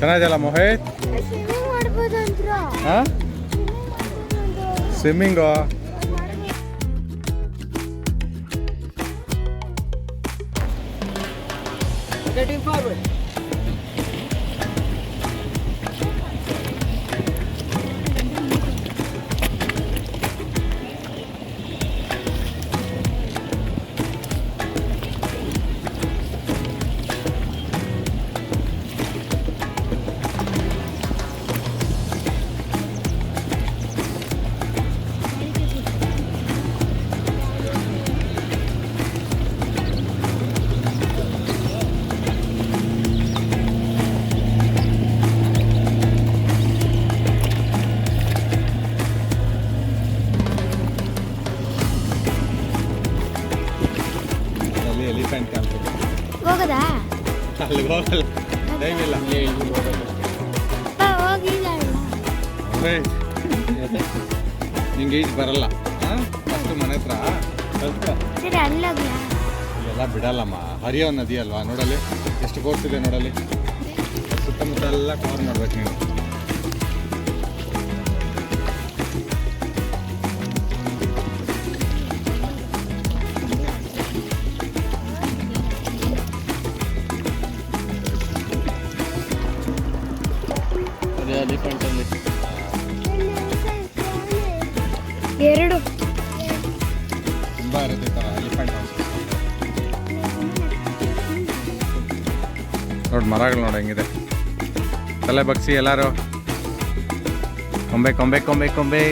ಚೆನ್ನಾಗಿದೆಯಲ್ಲ ಮೋಹಿತ್? ಹಾಂ, swimming. Elephant camp ಹೋಗದಾ? ಅಲ್ಲಿಗೆ ಹೋಗಲ್ಲ, ಟೈಮ್ ಇಲ್ಲ. ನಿಂಗೆ ಈಜು ಬರಲ್ಲ ಫಸ್ಟ್ ಮನೆ ಹತ್ರ ಸ್ವಲ್ಪ ಸರಿ ಅಲ್ಲೋಗ್ಲ. ಎಲ್ಲ ಬಿಡಲ್ಲಮ್ಮ, ಹರಿಯೋ ನದಿ ಅಲ್ವಾ. ನೋಡಲ್ಲಿ ಎಷ್ಟು ಕೋರ್ಸ್ ಇದೆ ನೋಡಲ್ಲಿ. ಸುತ್ತಮುತ್ತ ಎಲ್ಲ ಕವರ್ ಮಾಡ್ಬೇಕು ನೀನು. ಎರಡು ತುಂಬ ಇರುತ್ತೆ ಥರ ಎಲಿಫೆಂಟ್ ಹೌಸ್. ನೋಡಿ ಮರಗಳು ನೋಡಿ ಹೆಂಗಿದೆ. ತಲೆ ಬಗ್ಸಿ ಎಲ್ಲರೂ. ಕೊಂಬೆ ಕೊಂಬೆ ಕೊಂಬೆ ಕೊಂಬೆ.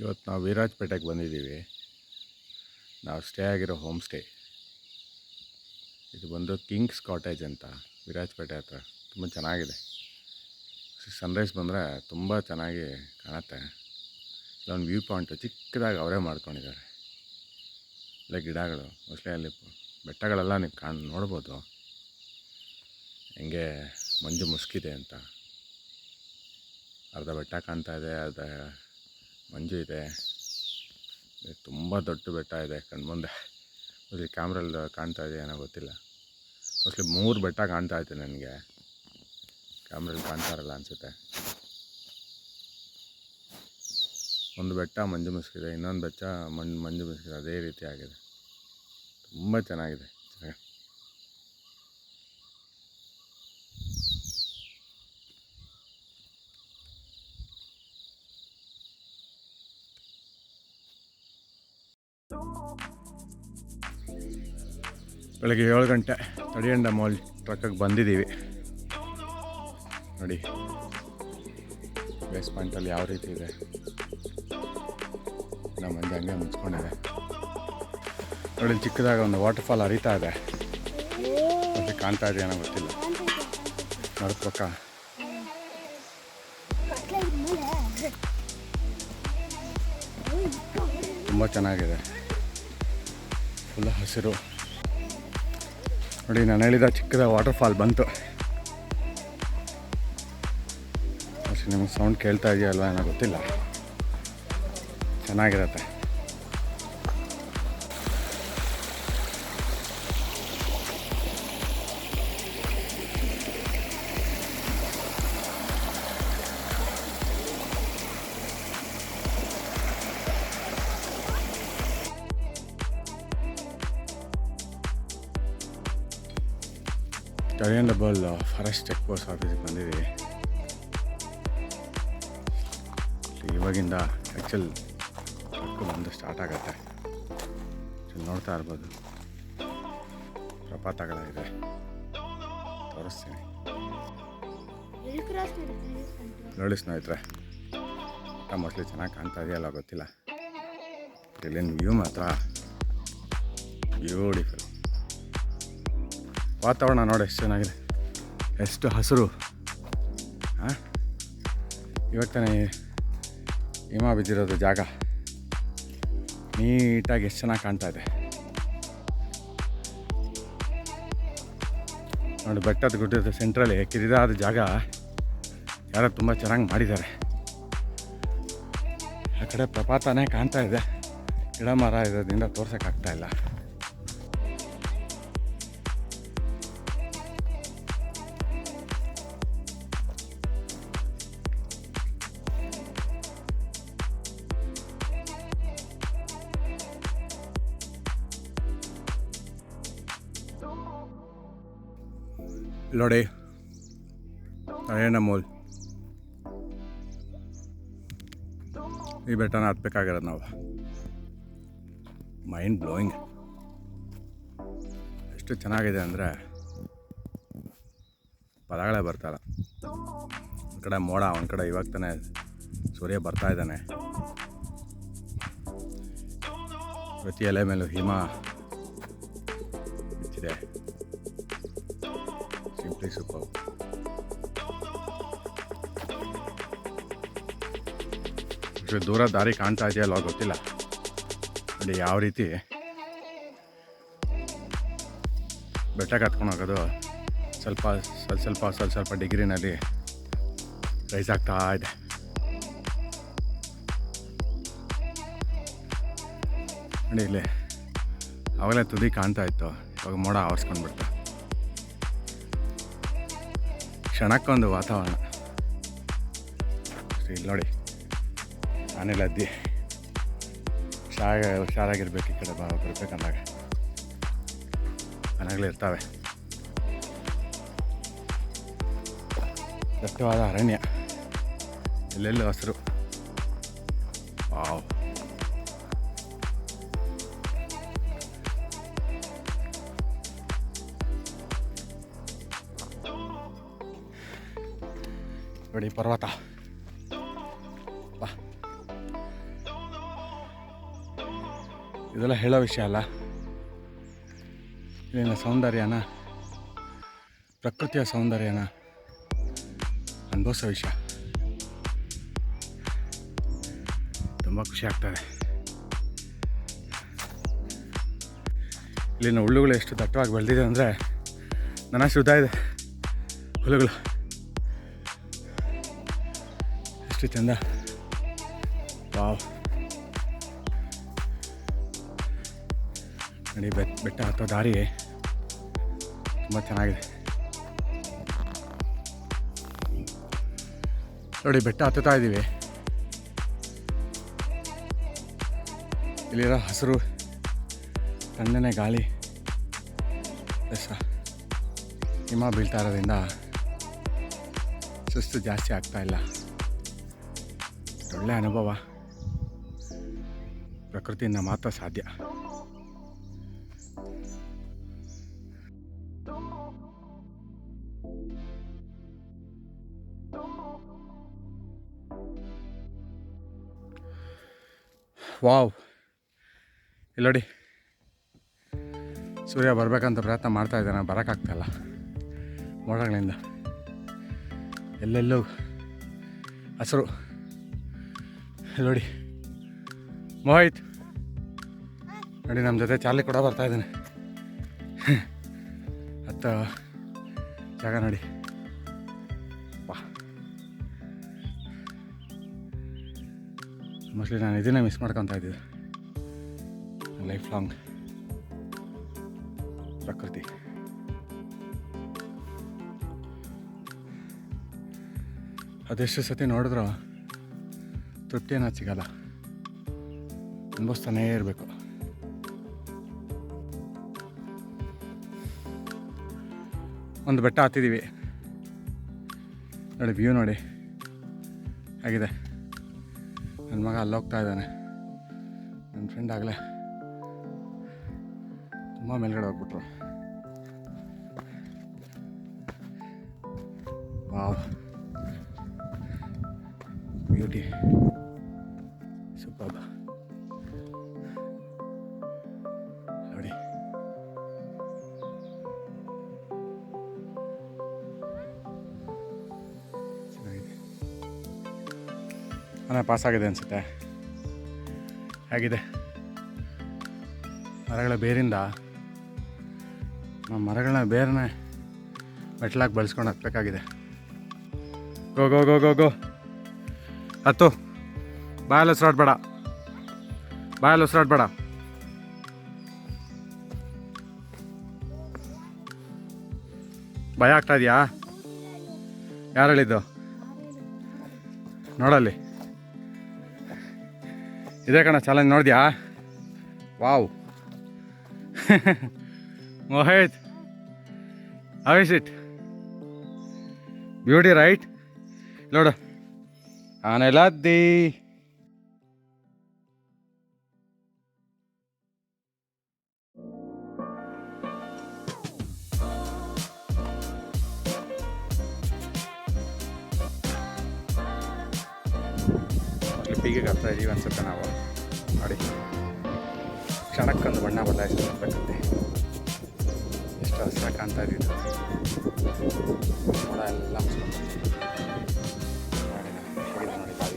ಇವತ್ತು ನಾವು ವಿರಾಜಪೇಟೆಗೆ ಬಂದಿದ್ದೀವಿ. ನಾವು ಸ್ಟೇ ಆಗಿರೋ ಹೋಮ್ ಸ್ಟೇ ಇದು ಬಂದು ಕಿಂಗ್ಸ್ ಕಾಟೇಜ್ ಅಂತ, ವಿರಾಜಪೇಟೆ ಹತ್ರ. ತುಂಬ ಚೆನ್ನಾಗಿದೆ. ಸನ್ರೈಸ್ ಬಂದರೆ ತುಂಬ ಚೆನ್ನಾಗಿ ಕಾಣುತ್ತೆ. ಇಲ್ಲೊಂದು ವ್ಯೂ ಪಾಯಿಂಟು ಚಿಕ್ಕದಾಗಿ ಅವರೇ ಮಾಡ್ಕೊಂಡಿದ್ದಾರೆ. ಇಲ್ಲ ಗಿಡಗಳು, ಮೋಸ್ಟ್ಲಿ ಅಲ್ಲಿ ಬೆಟ್ಟಗಳೆಲ್ಲ ನೀವು ನೋಡ್ಬೋದು ಹೆಂಗೆ ಮಂಜು ಮುಸುಕಿದೆ ಅಂತ. ಅರ್ಧ ಬೆಟ್ಟ ಕಾಣ್ತಾ ಇದೆ, ಅರ್ಧ ಮಂಜು ಇದೆ. ತುಂಬ ದೊಡ್ಡ ಬೆಟ್ಟ ಇದೆ ಕಣ್ಮುಂದೆ. ಮೋಸ್ಟ್ಲಿ ಕ್ಯಾಮ್ರಲ್ಲಿ ಕಾಣ್ತಾ ಇದೆ ಏನೋ ಗೊತ್ತಿಲ್ಲ. ಮೋಸ್ಟ್ಲಿ 3 ಬೆಟ್ಟ ಕಾಣ್ತಾ ಇತ್ತು ನನಗೆ, ಕ್ಯಾಮ್ರಲ್ಲಿ ಕಾಣ್ತಾ ಇರಲ್ಲ ಅನಿಸುತ್ತೆ. ಒಂದು ಬೆಟ್ಟ ಮಂಜು ಮುಸುಕಿದೆ, ಇನ್ನೊಂದು ಬೆಟ್ಟ ಮಂಜು ಮುಸುಕಿದೆ. ಅದೇ ರೀತಿ ಆಗಿದೆ. ತುಂಬ ಚೆನ್ನಾಗಿದೆ. ಬೆಳಗ್ಗೆ 7 ಗಂಟೆ ತಡಿಯಂಡ ಮಾಲ್ ಟ್ರಕ್ಕಿಗೆ ಬಂದಿದ್ದೀವಿ. ನೋಡಿ ಬೇಸ್ ಪಾಯಿಂಟಲ್ಲಿ ಯಾವ ರೀತಿ ಇದೆ. ನಮ್ಮ ಮಂದಿ ಹಂಗೆ ಮುಚ್ಕೊಂಡಿದೆ. ನೋಡಿ ಚಿಕ್ಕದಾಗ ಒಂದು ವಾಟರ್ಫಾಲ್ ಹರಿತಾ ಇದೆ. ಮತ್ತೆ ಕಾಣ್ತಾ ಇದೆಯೇನೋ ಗೊತ್ತಿಲ್ಲ. ನೋಡ್ಬೇಕ. ತುಂಬ ಚೆನ್ನಾಗಿದೆ. ಫುಲ್ ಹಸಿರು. ನೋಡಿ ನಾನು ಹೇಳಿದ ಚಿಕ್ಕದ ವಾಟರ್ಫಾಲ್ ಬಂತು. ಅಷ್ಟೇ ನಿಮಗೆ ಸೌಂಡ್ ಕೇಳ್ತಾ ಇದೆಯಲ್ವ ಏನೋ ಗೊತ್ತಿಲ್ಲ. ಚೆನ್ನಾಗಿರುತ್ತೆ. ತಡಿಯಂಡಬಲ್ ಫಾರೆಸ್ಟ್ ಚೆಕ್ ಪೋಸ್ಟ್ ಆಫೀಸಿಗೆ ಬಂದಿದ್ದೀವಿ. ಇವಾಗಿಂದ ಆ್ಯಕ್ಚುಲ್ ಒಂದು ಸ್ಟಾರ್ಟ್ ಆಗುತ್ತೆ. ನೋಡ್ತಾ ಇರ್ಬೋದು ಪ್ರಪಾತಗಳಿದೆ, ತೋರಿಸ್ತೀನಿ ನೋಡಿ ಸ್ನೇಹಿತರೆ. ಮೋಸ್ಟ್ಲಿ ಚೆನ್ನಾಗಿ ಕಾಣ್ತಾ ಇದೆಯಲ್ಲ ಗೊತ್ತಿಲ್ಲ. ಇಲ್ಲಿನ ವ್ಯೂ ಮಾತ್ರ ಬ್ಯೂಟಿಫುಲ್. ವಾತಾವರಣ ನೋಡಿ ಎಷ್ಟು ಚೆನ್ನಾಗಿದೆ, ಎಷ್ಟು ಹಸಿರು. ಹಾಂ, ಇವಾಗ ತಾನೇ ಹಿಮ ಬಿದ್ದಿರೋದು ಜಾಗ ನೀಟಾಗಿ ಎಷ್ಟು ಚೆನ್ನಾಗಿ ಕಾಣ್ತಾ ಇದೆ ನೋಡಿ. ಬೆಟ್ಟದ ಗುಡ್ಡದ ಸೆಂಟ್ರಲ್ಲಿ ಕಿರಿದಾದ ಜಾಗ ಯಾರೋ ತುಂಬ ಚೆನ್ನಾಗಿ ಮಾಡಿದ್ದಾರೆ. ಆ ಕಡೆ ಪ್ರಪಾತನೇ ಕಾಣ್ತಾ ಇದೆ, ಗಿಡ ಮರ ಇರೋದ್ರಿಂದ ತೋರ್ಸೋಕ್ಕಾಗ್ತಾ ಇಲ್ಲ. ನೋಡಿ ಅರೇನ ಮೋಲ್, ಈ ಬೆಟ್ಟನ ಹತ್ಬೇಕಾಗಿರೋದು ನಾವು. ಮೈಂಡ್ ಬ್ಲೋಯಿಂಗ್, ಎಷ್ಟು ಚೆನ್ನಾಗಿದೆ ಅಂದರೆ ಪದಗಳೇ ಬರ್ತಾಯಿಲ್ಲ. ಒಂದು ಕಡೆ ಮೋಡ, ಒಂದು ಕಡೆ ಇವಾಗ ತಾನೇ ಸೂರ್ಯ ಬರ್ತಾ ಇದ್ದಾನೆ. ಪ್ರತಿ ಎಲೆ ಮೇಲೂ ಹಿಮ ಬಿಚ್ಚಿದೆ. Simply super. ದೂರ ದಾರಿ ಕಾಣ್ತಾ ಇದೆಯಲ್ಲ ಗೊತ್ತಿಲ್ಲ ನೋಡಿ. ಯಾವ ರೀತಿ ಬೆಟ್ಟಕ್ಕೆ ಹತ್ಕೊಂಡು ಹೋಗೋದು ಸ್ವಲ್ಪ ಡಿಗ್ರಿನಲ್ಲಿ ರೈಸ್ ಆಗ್ತಾ ಇದೆ. ನೋಡಿ ಇಲ್ಲಿ ಆವಾಗಲೇ ತುದಿ ಕಾಣ್ತಾ ಇತ್ತು, ಇವಾಗ ಮೋಡ ಆವರಿಸ್ಕೊಂಡ್ಬಿಡ್ತು. ಕ್ಷಣಕ್ಕೊಂದು ವಾತಾವರಣ. ಇಲ್ಲಿ ನೋಡಿ ಆನೆಲ್ಲ ಅದ್ದಿ ಹುಷಾರಾಗಿರ್ಬೇಕು. ಈ ಕಡೆ ಬರ್ಬೇಕಂದಾಗ ಆನೆಗಳು ಇರ್ತವೆ. ದಟ್ಟವಾದ ಅರಣ್ಯ, ಎಲ್ಲೆಲ್ಲೂ ಹಸಿರು. ವಾವ್, ನೋಡಿ ಪರ್ವತ. ಬಾ, ಇದೆಲ್ಲ ಹೇಳೋ ವಿಷಯ ಅಲ್ಲ, ಇಲ್ಲಿನ ಸೌಂದರ್ಯನ, ಪ್ರಕೃತಿಯ ಸೌಂದರ್ಯನ ಅನುಭವಿಸೋ ವಿಷಯ. ತುಂಬ ಖುಷಿ ಆಗ್ತದೆ. ಇಲ್ಲಿನ ಹುಲ್ಲುಗಳು ಎಷ್ಟು ದಟ್ಟವಾಗಿ ಬೆಳೆದಿದೆ ಅಂದರೆ ನನ್ನ ಶುದ್ಧ ಇದೆ. ಹುಲ್ಲುಗಳು ಎಷ್ಟು ಚಂದ. ವಾವ್, ನೋಡಿ ಬೆಟ್ಟ ಹತ್ತೋ ದಾರಿ ತುಂಬ ಚೆನ್ನಾಗಿದೆ. ನೋಡಿ ಬೆಟ್ಟ ಹತ್ತುತ್ತಾ ಇದ್ದೀವಿ. ಇಲ್ಲಿರೋ ಹಸಿರು, ತಣ್ಣನೆ ಗಾಳಿ, ಹಿಮ ಬೀಳ್ತಾ ಇರೋದ್ರಿಂದ ಸುಸ್ತು ಜಾಸ್ತಿ ಆಗ್ತಾ ಇಲ್ಲ. ಒಳ್ಳೆ ಅನುಭವ, ಪ್ರಕೃತಿಯಿಂದ ಮಾತ್ರ ಸಾಧ್ಯ. ವಾವ್, ಇಲ್ಲಿ ನೋಡಿ ಸೂರ್ಯ ಬರಬೇಕಂತ ಪ್ರಯತ್ನ ಮಾಡ್ತಾ ಇದ್ದಾನೆ, ಬರೋಕ್ಕಾಗ್ತಾಯಿಲ್ಲ ಮೋಡಗಳಿಂದ. ಎಲ್ಲೆಲ್ಲೂ ಹಸಿರು. ನೋಡಿ ಮೋಹಿತ್, ನೋಡಿ ನಮ್ಮ ಜೊತೆ ಚಾರ್ಲಿ ಕೂಡ ಬರ್ತಾ ಇದ್ದಾನೆ. ಹತ್ತ ಜಾಗ ನೋಡಿ. ವಾ, ಮೋಸ್ಟ್ಲಿ ನಾನು ಇದನ್ನೇ ಮಿಸ್ ಮಾಡ್ಕೊತಾ ಇದ್ದಿದ್ದೆ. ಲೈಫ್ ಲಾಂಗ್ ಪ್ರಕೃತಿ. ಅದೆಷ್ಟು ಸತಿ ನೋಡಿದ್ರೂ ತೃಪ್ತಿ ಅನ್ನೋದು ಸಿಗಲ್ಲ, ಅನುಭವಿಸ್ತಾನೇ ಇರಬೇಕು. ಒಂದು ಬೆಟ್ಟ ಹತ್ತಿದ್ದೀವಿ ನೋಡಿ, ವ್ಯೂ ನೋಡಿ ಆಗಿದೆ. ನನ್ನ ಮಗ ಅಲ್ಲೋಗ್ತಾ ಇದ್ದಾನೆ. ನನ್ನ ಫ್ರೆಂಡ್ ಆಗಲೇ ತುಂಬ ಮೇಲ್ಗಡೆ ಹೋಗ್ಬಿಟ್ರು. Wow, beauty, super. ನೋಡಿ, ಚೆನ್ನಾಗಿದೆ. ಪಾಸ್ ಆಗಿದೆ ಅನಿಸುತ್ತೆ. ಹೇಗಿದೆ ಮರಗಳ ಬೇರಿಂದ? ನಾವು ಮರಗಳನ್ನ ಬೇರನ್ನ ಮೆಟ್ಲಾಗಿ ಬಳಸ್ಕೊಂಡು ಹತ್ಬೇಕಾಗಿದೆ. ಗೋ ಗೋ ಗೋ ಗೋ ಗೋ, ಹತ್ತು. ಬಾಯಲ್ಲಿ ಉಸಿರಾಡ್ಬೇಡ, ಬಾಯಲ್ಲಿ ಉಸಿರಾಡ್ಬೇಡ. ಭಯ ಆಗ್ತಾ ಇದೆಯಾ? ಯಾರು ಹೇಳಿದ್ದು? ನೋಡಲ್ಲಿ ಇದೇ ಕಣ ಚಾಲೆಂಜ್, ನೋಡಿದ್ಯಾ? Wow. Mohit, how is it? Beauty right? ನೋಡು, ಆನೆಲದ್ದಿ. ಕ್ಲಿಪ್ಪಿಗೆ ಕರ್ತಾ ಇದೀವಿ ಅನ್ಸುತ್ತೆ ನಾವು. ನೋಡಿ, ಕ್ಷಣಕ್ಕೊಂದು ಬಣ್ಣ ಬದಲಾಯಿಸಬೇಕಂತೆ. ಎಷ್ಟು ಹಸಿರಾಗಿ ಕಾಣ್ತಾ ಇದ್ದಿದ್ದು. ಮೋಡ ಎಲ್ಲ ನೋಡಿ ಬಾವಿ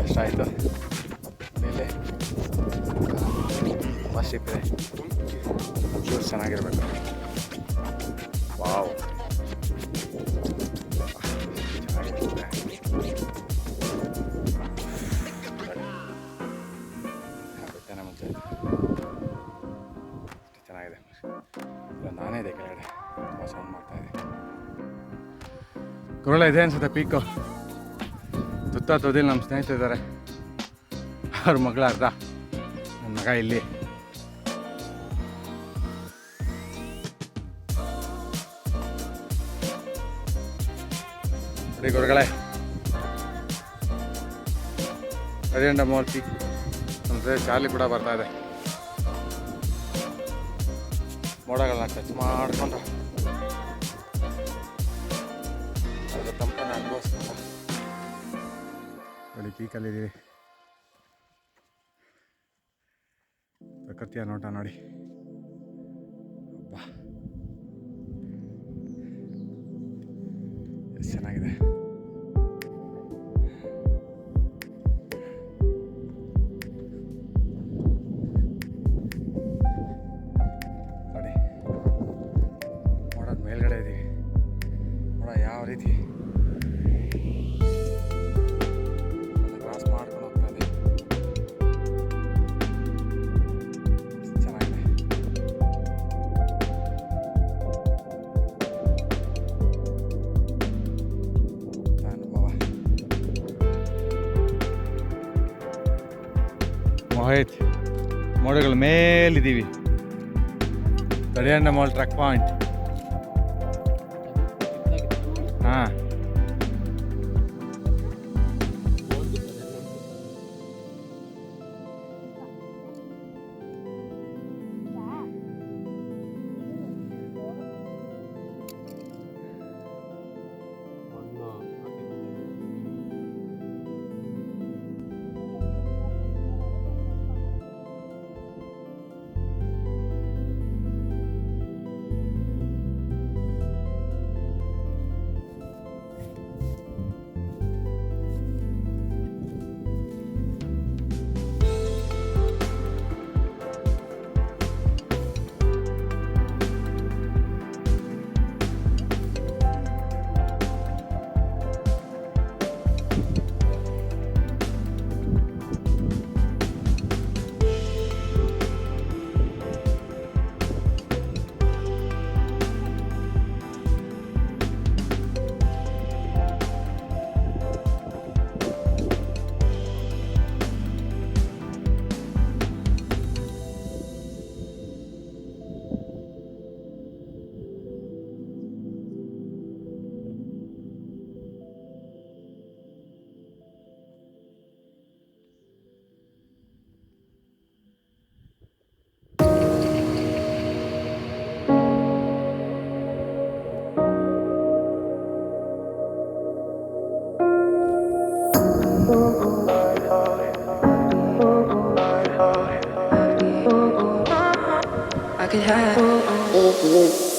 ಕಷ್ಟ ಆಯಿತು. ಮೇಲೆ ತುಂಬ ಶಿಪ್ ಇದೆ. ವ್ಯೂಸ್ ಚೆನ್ನಾಗಿರ್ಬೇಕು. ವಾವ್, ಬಿಟ್ಟನೆ ಮುಂಚೆ ಚೆನ್ನಾಗಿದೆ. ನಾನೇ ಇದೆ ಕೆಳಗಡೆ, ತುಂಬ ಸೌಂಡ್ ಮಾಡ್ತಾ ಇದೆ. ಕುರುಳ ಇದೆ ಅನ್ಸುತ್ತೆ ಪೀಕು. ತುತ್ತ ತುದಿಲ್ ನಮ್ಮ ಸ್ನೇಹಿತರಿದ್ದಾರೆ. ಅವ್ರ ಮಗಳ ಅರ್ಧ, ನನ್ನ ಮಗ ಇಲ್ಲಿ. ನೋಡಿ ಗುರುಗಳೇ, ಅದೇಂಡ ಮೂರ್ತಿ ನಮ್ಮ ಚಾರ್ಲಿ ಕೂಡ ಬರ್ತಾ ಇದೆ. ಮೋಡಗಳನ್ನ ಟಚ್ ಮಾಡಿಕೊಂಡು ಅದರ ತಂಪನ್ನು ಅನುಭವಿಸ್ಕೊಂಡ ನೋಡಿ ಪೀಕಲ್ಲಿದ್ದೀವಿ. ಪ್ರಕೃತಿಯ ನೋಟ ನೋಡಿ. ಅಬ್ಬಾ, ಎಷ್ಟು ಚೆನ್ನಾಗಿದೆ. ನೋಡಿ, ಮೋಡದ ಮೇಲ್ಗಡೆ ಇದ್ದೀವಿ. ಮೋಡ ಯಾವ ರೀತಿ ಕ್ರಾಸ್ ಮಾಡ್ಕೊಂಡು ಹೋಗ್ತಾ ಇದೆ. ಚೆನ್ನಾಗಿದೆ. ಅನುಭವ. ಮೋಹಿತ್, ಮೋಡಗಳ ಮೇಲಿದ್ದೀವಿ. ತಡೆಯಣ್ಣ ಮಾಲ್ ಟ್ರಕ್ ಪಾಯಿಂಟ್. ಹಾಂ, could have.